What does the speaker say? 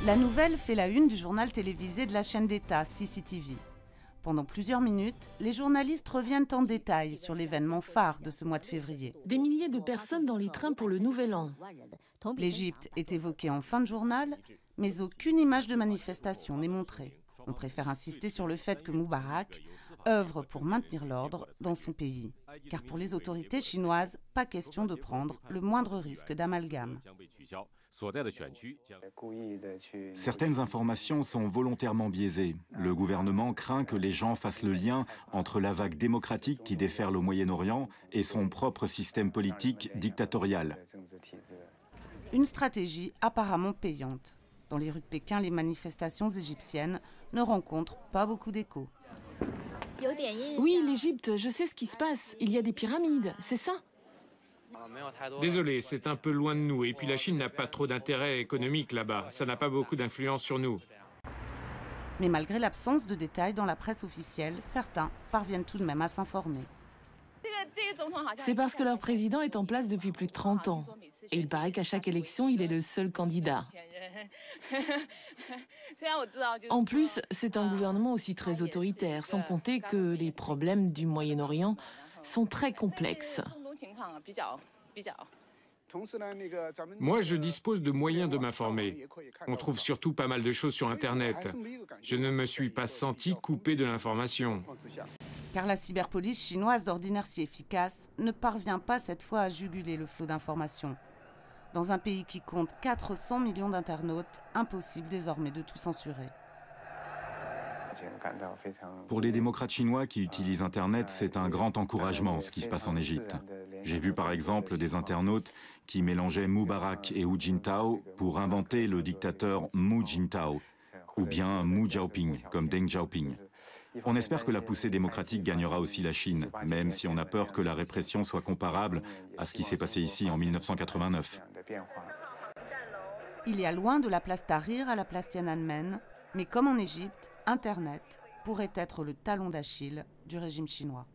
La nouvelle fait la une du journal télévisé de la chaîne d'État, CCTV. Pendant plusieurs minutes, les journalistes reviennent en détail sur l'événement phare de ce mois de février. Des milliers de personnes dans les trains pour le Nouvel An. L'Égypte est évoquée en fin de journal, mais aucune image de manifestation n'est montrée. On préfère insister sur le fait que Moubarak œuvre pour maintenir l'ordre dans son pays. Car pour les autorités chinoises, pas question de prendre le moindre risque d'amalgame. Certaines informations sont volontairement biaisées. Le gouvernement craint que les gens fassent le lien entre la vague démocratique qui déferle au Moyen-Orient et son propre système politique dictatorial. Une stratégie apparemment payante. Dans les rues de Pékin, les manifestations égyptiennes ne rencontrent pas beaucoup d'écho. Oui, l'Égypte, je sais ce qui se passe. Il y a des pyramides, c'est ça? Désolé, c'est un peu loin de nous. Et puis la Chine n'a pas trop d'intérêt économique là-bas. Ça n'a pas beaucoup d'influence sur nous. Mais malgré l'absence de détails dans la presse officielle, certains parviennent tout de même à s'informer. C'est parce que leur président est en place depuis plus de 30 ans. Et il paraît qu'à chaque élection, il est le seul candidat. En plus, c'est un gouvernement aussi très autoritaire, sans compter que les problèmes du Moyen-Orient sont très complexes. Moi, je dispose de moyens de m'informer. On trouve surtout pas mal de choses sur Internet. Je ne me suis pas senti coupé de l'information. Car la cyberpolice chinoise, d'ordinaire si efficace, ne parvient pas cette fois à juguler le flot d'informations. Dans un pays qui compte 400 millions d'internautes, impossible désormais de tout censurer. Pour les démocrates chinois qui utilisent Internet, c'est un grand encouragement ce qui se passe en Égypte. J'ai vu par exemple des internautes qui mélangeaient Moubarak et Hu Jintao pour inventer le dictateur Mu Jintao, ou bien Mu Jiaoping, comme Deng Xiaoping. On espère que la poussée démocratique gagnera aussi la Chine, même si on a peur que la répression soit comparable à ce qui s'est passé ici en 1989. Il y a loin de la place Tahrir à la place Tiananmen, mais comme en Égypte, Internet pourrait être le talon d'Achille du régime chinois.